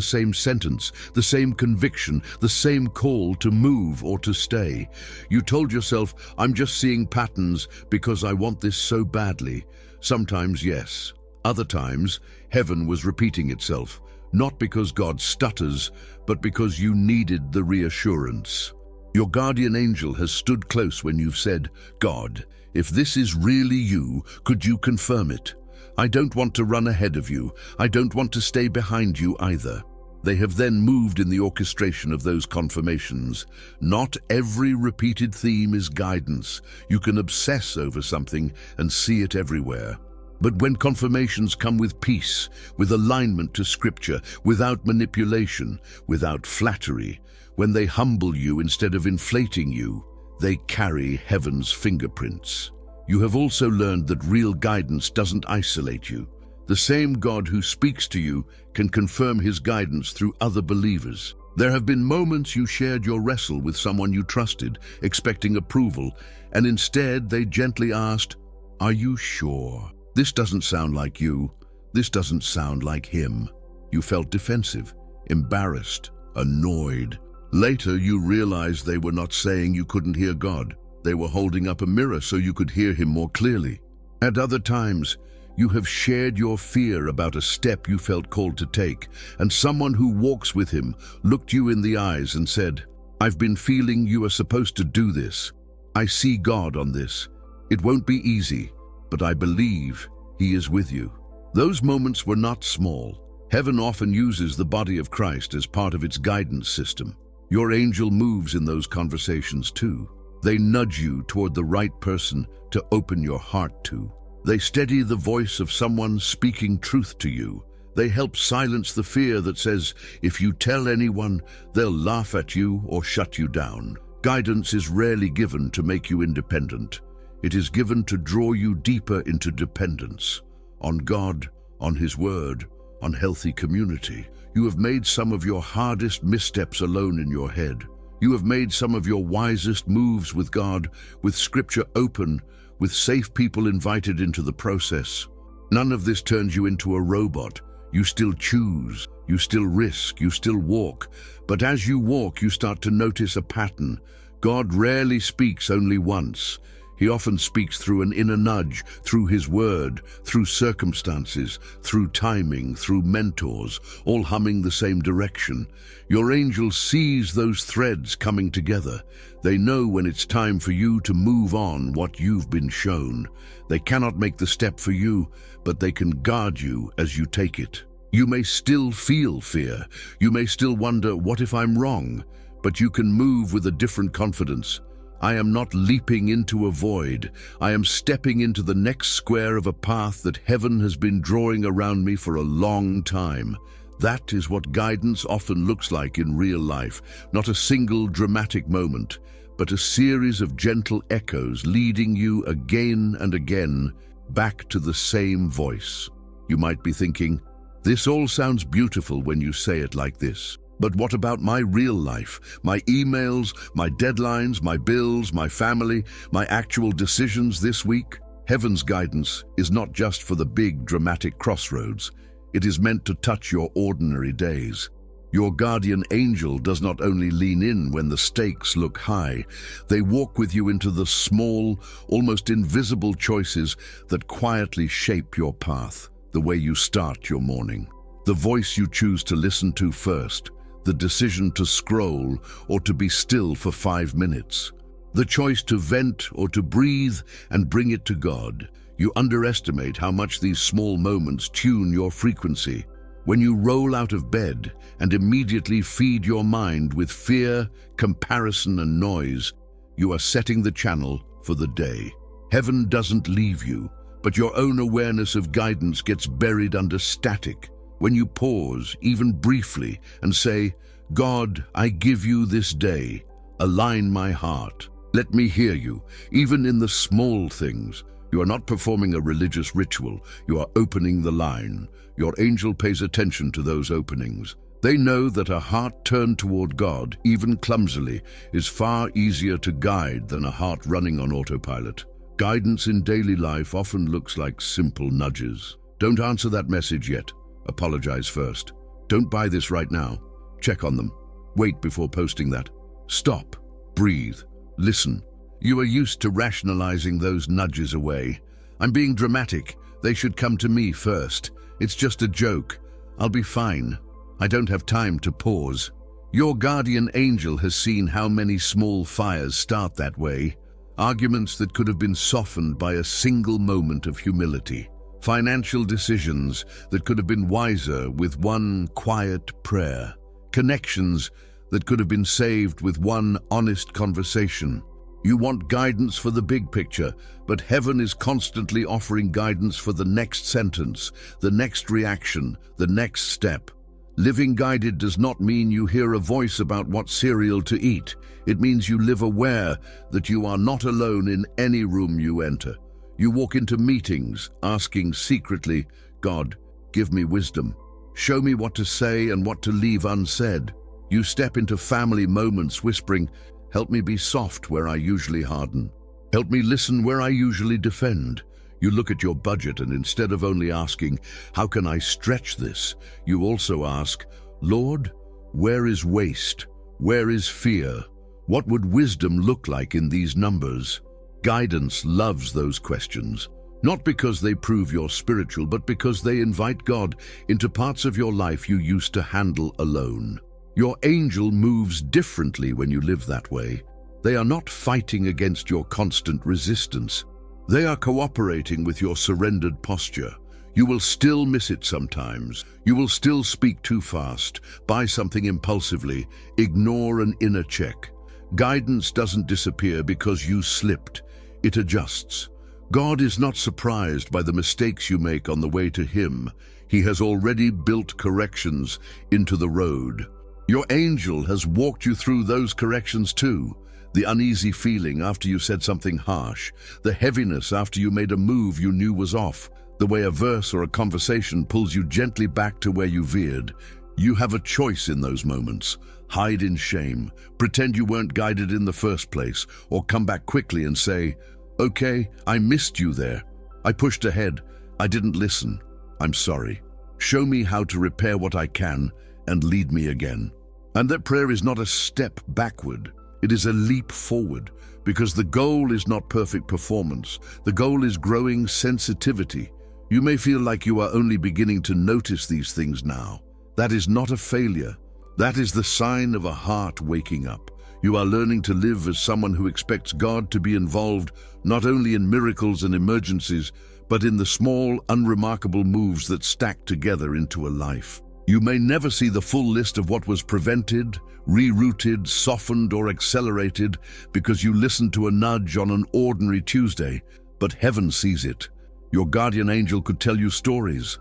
same sentence, the same conviction, the same call to move or to stay. You told yourself, I'm just seeing patterns because I want this so badly. Sometimes, yes. Other times, heaven was repeating itself, not because God stutters, but because you needed the reassurance. Your guardian angel has stood close when you've said, God, if this is really you, could you confirm it? I don't want to run ahead of you. I don't want to stay behind you either. They have then moved in the orchestration of those confirmations. Not every repeated theme is guidance. You can obsess over something and see it everywhere. But when confirmations come with peace, with alignment to Scripture, without manipulation, without flattery, when they humble you instead of inflating you, they carry heaven's fingerprints. You have also learned that real guidance doesn't isolate you. The same God who speaks to you can confirm his guidance through other believers. There have been moments you shared your wrestle with someone you trusted, expecting approval, and instead they gently asked, "Are you sure? This doesn't sound like you. This doesn't sound like him." You felt defensive, embarrassed, annoyed. Later, you realized they were not saying you couldn't hear God. They were holding up a mirror so you could hear him more clearly. At other times, you have shared your fear about a step you felt called to take, and someone who walks with him looked you in the eyes and said, "I've been feeling you are supposed to do this. I see God on this. It won't be easy, but I believe he is with you." Those moments were not small. Heaven often uses the body of Christ as part of its guidance system. Your angel moves in those conversations too. They nudge you toward the right person to open your heart to. They steady the voice of someone speaking truth to you. They help silence the fear that says, if you tell anyone, they'll laugh at you or shut you down. Guidance is rarely given to make you independent. It is given to draw you deeper into dependence on God, on his word, on healthy community. You have made some of your hardest missteps alone in your head. You have made some of your wisest moves with God, with Scripture open, with safe people invited into the process. None of this turns you into a robot. You still choose, you still risk, you still walk. But as you walk, you start to notice a pattern. God rarely speaks only once. He often speaks through an inner nudge, through his word, through circumstances, through timing, through mentors, all humming the same direction. Your angel sees those threads coming together. They know when it's time for you to move on what you've been shown. They cannot make the step for you, but they can guard you as you take it. You may still feel fear. You may still wonder, what if I'm wrong? But you can move with a different confidence. I am not leaping into a void. I am stepping into the next square of a path that heaven has been drawing around me for a long time. That is what guidance often looks like in real life. Not a single dramatic moment, but a series of gentle echoes leading you again and again back to the same voice. You might be thinking, this all sounds beautiful when you say it like this. But what about my real life? My emails, my deadlines, my bills, my family, my actual decisions this week? Heaven's guidance is not just for the big, dramatic crossroads. It is meant to touch your ordinary days. Your guardian angel does not only lean in when the stakes look high, they walk with you into the small, almost invisible choices that quietly shape your path, the way you start your morning, the voice you choose to listen to first, the decision to scroll or to be still for 5 minutes, the choice to vent or to breathe and bring it to God. You underestimate how much these small moments tune your frequency. When you roll out of bed and immediately feed your mind with fear, comparison, and noise, you are setting the channel for the day. Heaven doesn't leave you, but your own awareness of guidance gets buried under static. When you pause, even briefly, and say, God, I give you this day. Align my heart. Let me hear you, even in the small things. You are not performing a religious ritual, you are opening the line. Your angel pays attention to those openings. They know that a heart turned toward God, even clumsily, is far easier to guide than a heart running on autopilot. Guidance in daily life often looks like simple nudges. Don't answer that message yet. Apologize first. Don't buy this right now. Check on them. Wait before posting that. Stop. Breathe. Listen. You are used to rationalizing those nudges away. I'm being dramatic. They should come to me first. It's just a joke. I'll be fine. I don't have time to pause. Your guardian angel has seen how many small fires start that way. Arguments that could have been softened by a single moment of humility. Financial decisions that could have been wiser with one quiet prayer. Connections that could have been saved with one honest conversation. You want guidance for the big picture, but heaven is constantly offering guidance for the next sentence, the next reaction, the next step. Living guided does not mean you hear a voice about what cereal to eat. It means you live aware that you are not alone in any room you enter. You walk into meetings asking secretly, God, give me wisdom. Show me what to say and what to leave unsaid. You step into family moments whispering, help me be soft where I usually harden. Help me listen where I usually defend. You look at your budget and instead of only asking, how can I stretch this? You also ask, Lord, where is waste? Where is fear? What would wisdom look like in these numbers? Guidance loves those questions, not because they prove you're spiritual, but because they invite God into parts of your life you used to handle alone. Your angel moves differently when you live that way. They are not fighting against your constant resistance. They are cooperating with your surrendered posture. You will still miss it sometimes. You will still speak too fast, buy something impulsively, ignore an inner check. Guidance doesn't disappear because you slipped. It adjusts. God is not surprised by the mistakes you make on the way to Him. He has already built corrections into the road. Your angel has walked you through those corrections too. The uneasy feeling after you said something harsh, the heaviness after you made a move you knew was off, the way a verse or a conversation pulls you gently back to where you veered. You have a choice in those moments. Hide in shame, pretend you weren't guided in the first place, or come back quickly and say, okay, I missed you there. I pushed ahead. I didn't listen. I'm sorry. Show me how to repair what I can and lead me again. And that prayer is not a step backward. It is a leap forward, because the goal is not perfect performance. The goal is growing sensitivity. You may feel like you are only beginning to notice these things now. That is not a failure. That is the sign of a heart waking up. You are learning to live as someone who expects God to be involved not only in miracles and emergencies, but in the small, unremarkable moves that stack together into a life. You may never see the full list of what was prevented, rerouted, softened, or accelerated because you listened to a nudge on an ordinary Tuesday, but heaven sees it. Your guardian angel could tell you stories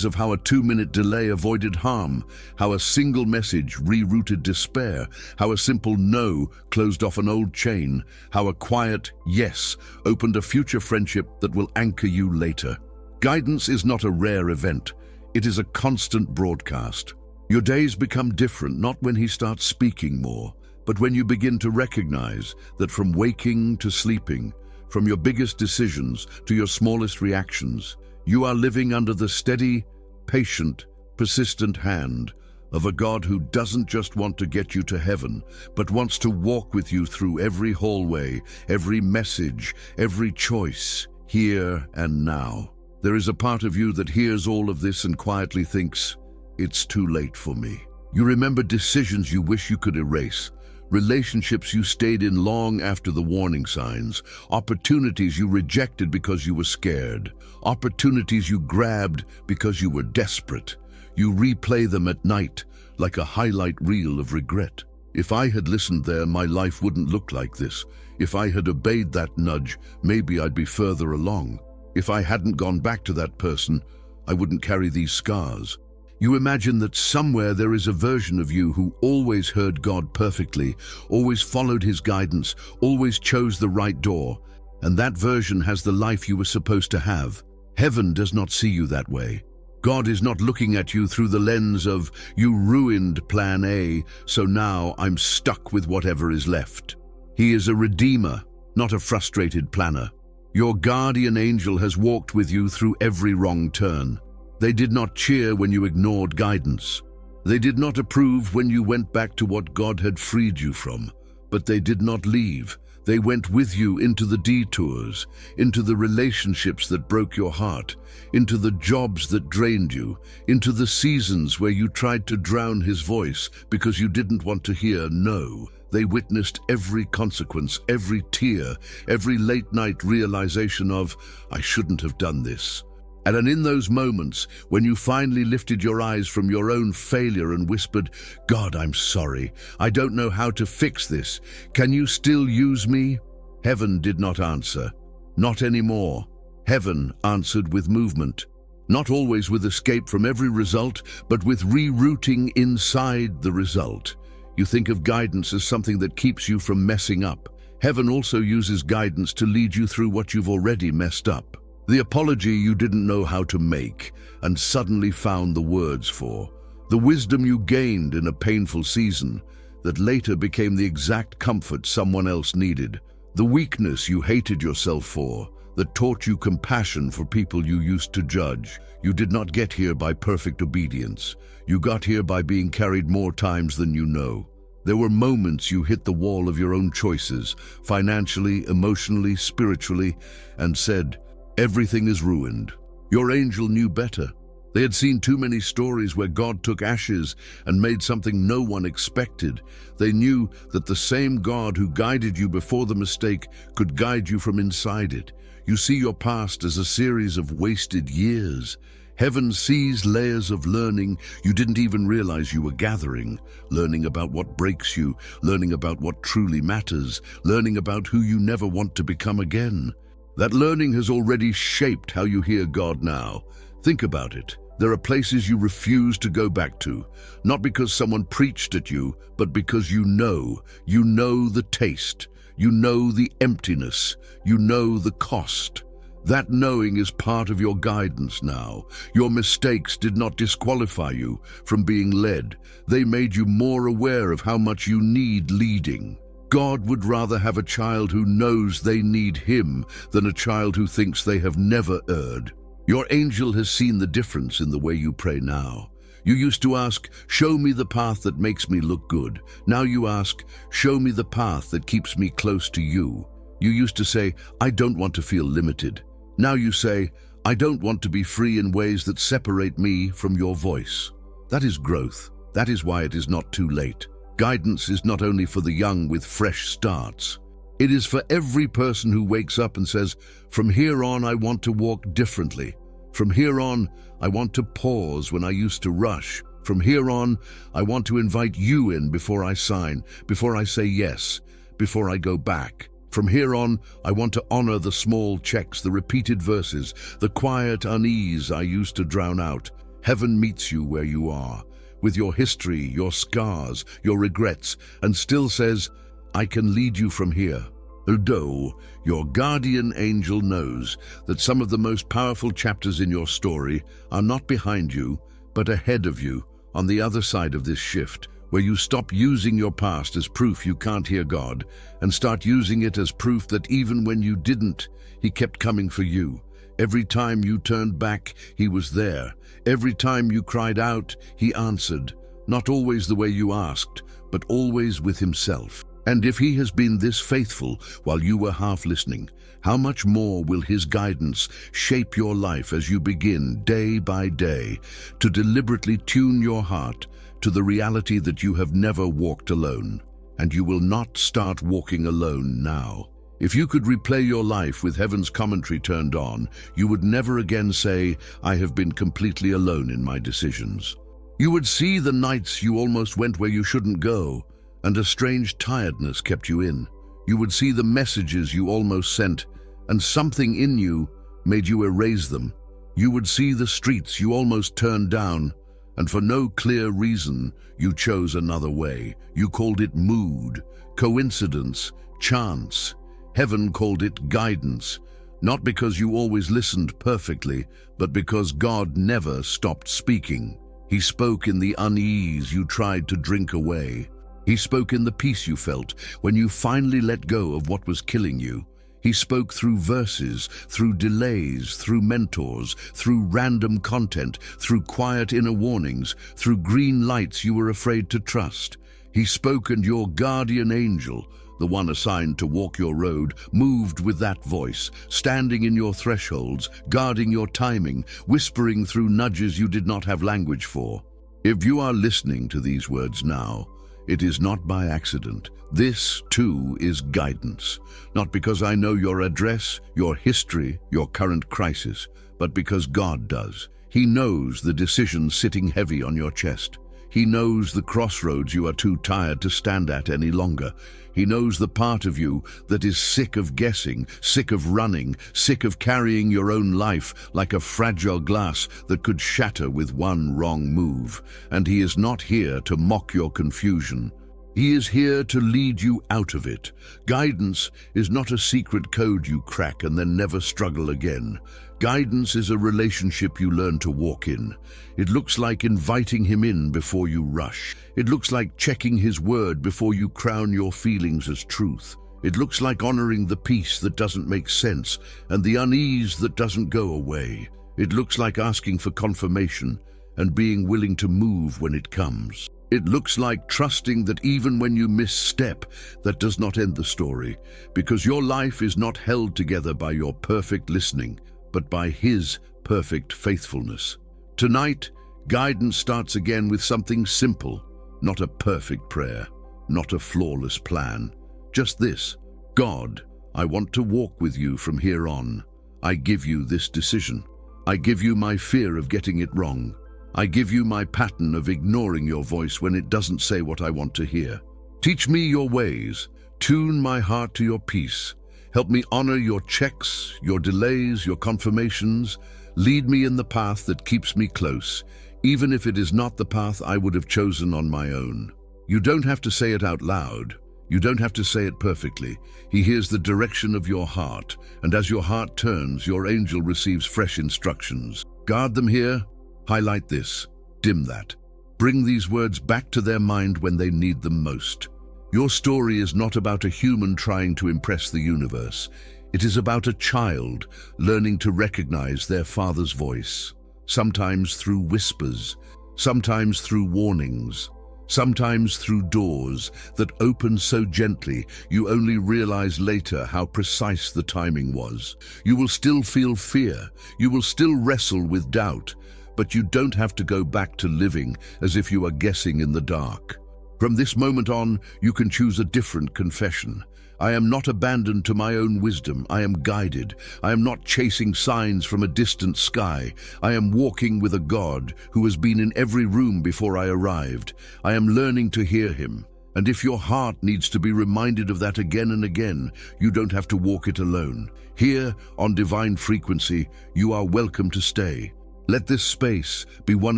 of how a 2-minute delay avoided harm, how a single message rerouted despair, how a simple no closed off an old chain, how a quiet yes opened a future friendship that will anchor you later. Guidance is not a rare event. It is a constant broadcast. Your days become different not when He starts speaking more, but when you begin to recognize that from waking to sleeping, from your biggest decisions to your smallest reactions, you are living under the steady, patient, persistent hand of a God who doesn't just want to get you to heaven, but wants to walk with you through every hallway, every message, every choice, here and now. There is a part of you that hears all of this and quietly thinks, it's too late for me. You remember decisions you wish you could erase, relationships you stayed in long after the warning signs, opportunities you rejected because you were scared, opportunities you grabbed because you were desperate. You replay them at night like a highlight reel of regret. If I had listened there, my life wouldn't look like this. If I had obeyed that nudge, maybe I'd be further along. If I hadn't gone back to that person, I wouldn't carry these scars. You imagine that somewhere there is a version of you who always heard God perfectly, always followed His guidance, always chose the right door. and that version has the life you were supposed to have. Heaven does not see you that way. God is not looking at you through the lens of, you ruined plan A, so now I'm stuck with whatever is left. He is a redeemer, not a frustrated planner. Your guardian angel has walked with you through every wrong turn. They did not cheer when you ignored guidance. They did not approve when you went back to what God had freed you from. But they did not leave. They went with you into the detours, into the relationships that broke your heart, into the jobs that drained you, into the seasons where you tried to drown his voice because you didn't want to hear no. They witnessed every consequence, every tear, every late-night realization of, I shouldn't have done this. And in those moments, when you finally lifted your eyes from your own failure and whispered, God, I'm sorry. I don't know how to fix this. Can you still use me? Heaven did not answer. Not anymore. Heaven answered with movement. Not always with escape from every result, but with rerouting inside the result. You think of guidance as something that keeps you from messing up. Heaven also uses guidance to lead you through what you've already messed up. The apology you didn't know how to make and suddenly found the words for. The wisdom you gained in a painful season that later became the exact comfort someone else needed. The weakness you hated yourself for that taught you compassion for people you used to judge. You did not get here by perfect obedience. You got here by being carried more times than you know. There were moments you hit the wall of your own choices, financially, emotionally, spiritually, and said, everything is ruined. Your angel knew better. They had seen too many stories where God took ashes and made something no one expected. They knew that the same God who guided you before the mistake could guide you from inside it. You see your past as a series of wasted years. Heaven sees layers of learning you didn't even realize you were gathering. Learning about what breaks you, learning about what truly matters, learning about who you never want to become again. That learning has already shaped how you hear God now. Think about it. There are places you refuse to go back to, not because someone preached at you, but because you know the taste, you know the emptiness, you know the cost. That knowing is part of your guidance now. Your mistakes did not disqualify you from being led. They made you more aware of how much you need leading. God would rather have a child who knows they need him than a child who thinks they have never erred. Your angel has seen the difference in the way you pray now. You used to ask, show me the path that makes me look good. Now you ask, show me the path that keeps me close to you. You used to say, I don't want to feel limited. Now you say, I don't want to be free in ways that separate me from your voice. That is growth. That is why it is not too late. Guidance is not only for the young with fresh starts. It is for every person who wakes up and says, from here on I want to walk differently. From here on, I want to pause when I used to rush. From here on, I want to invite you in before I sign, before I say yes, before I go back. From here on, I want to honor the small checks, the repeated verses, the quiet unease I used to drown out. Heaven meets you where you are, with your history, your scars, your regrets, and still says, I can lead you from here. Although your guardian angel knows that some of the most powerful chapters in your story are not behind you, but ahead of you, on the other side of this shift, where you stop using your past as proof you can't hear God and start using it as proof that even when you didn't, he kept coming for you. Every time you turned back, he was there. Every time you cried out, he answered, not always the way you asked, but always with himself. And if he has been this faithful while you were half listening, how much more will his guidance shape your life as you begin, day by day, to deliberately tune your heart to the reality that you have never walked alone, and you will not start walking alone now. If you could replay your life with heaven's commentary turned on, you would never again say, I have been completely alone in my decisions. You would see the nights you almost went where you shouldn't go, and a strange tiredness kept you in. You would see the messages you almost sent, and something in you made you erase them. You would see the streets you almost turned down, and for no clear reason, you chose another way. You called it mood, coincidence, chance. Heaven called it guidance, not because you always listened perfectly, but because God never stopped speaking. He spoke in the unease you tried to drink away. He spoke in the peace you felt when you finally let go of what was killing you. He spoke through verses, through delays, through mentors, through random content, through quiet inner warnings, through green lights you were afraid to trust. He spoke, and your guardian angel, the one assigned to walk your road, moved with that voice, standing in your thresholds, guarding your timing, whispering through nudges you did not have language for. If you are listening to these words now, it is not by accident. This, too, is guidance. Not because I know your address, your history, your current crisis, but because God does. He knows the decisions sitting heavy on your chest. He knows the crossroads you are too tired to stand at any longer. He knows the part of you that is sick of guessing, sick of running, sick of carrying your own life like a fragile glass that could shatter with one wrong move. And He is not here to mock your confusion. He is here to lead you out of it. Guidance is not a secret code you crack and then never struggle again. Guidance is a relationship you learn to walk in. It looks like inviting Him in before you rush. It looks like checking His word before you crown your feelings as truth. It looks like honoring the peace that doesn't make sense and the unease that doesn't go away. It looks like asking for confirmation and being willing to move when it comes. It looks like trusting that even when you misstep, that does not end the story, because your life is not held together by your perfect listening, but by His perfect faithfulness. Tonight, guidance starts again with something simple, not a perfect prayer, not a flawless plan. Just this: God, I want to walk with you from here on. I give you this decision. I give you my fear of getting it wrong. I give you my pattern of ignoring your voice when it doesn't say what I want to hear. Teach me your ways. Tune my heart to your peace. Help me honor your checks, your delays, your confirmations. Lead me in the path that keeps me close, even if it is not the path I would have chosen on my own. You don't have to say it out loud. You don't have to say it perfectly. He hears the direction of your heart, and as your heart turns, your angel receives fresh instructions. Guard them here. Highlight this. Dim that. Bring these words back to their mind when they need them most. Your story is not about a human trying to impress the universe. It is about a child learning to recognize their father's voice, sometimes through whispers, sometimes through warnings, sometimes through doors that open so gently you only realize later how precise the timing was. You will still feel fear, you will still wrestle with doubt, but you don't have to go back to living as if you are guessing in the dark. From this moment on, you can choose a different confession. I am not abandoned to my own wisdom. I am guided. I am not chasing signs from a distant sky. I am walking with a God who has been in every room before I arrived. I am learning to hear Him. And if your heart needs to be reminded of that again and again, you don't have to walk it alone. Here, on Divine Frequency, you are welcome to stay. Let this space be one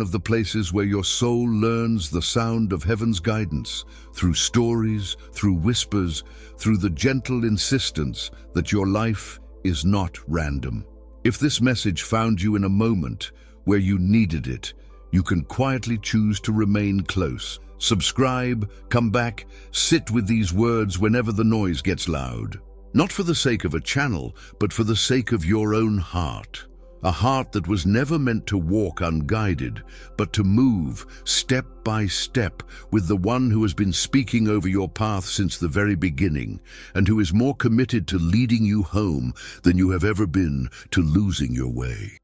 of the places where your soul learns the sound of heaven's guidance, through stories, through whispers, through the gentle insistence that your life is not random. If this message found you in a moment where you needed it, you can quietly choose to remain close. Subscribe, come back, sit with these words whenever the noise gets loud. Not for the sake of a channel, but for the sake of your own heart. A heart that was never meant to walk unguided, but to move step by step with the one who has been speaking over your path since the very beginning, and who is more committed to leading you home than you have ever been to losing your way.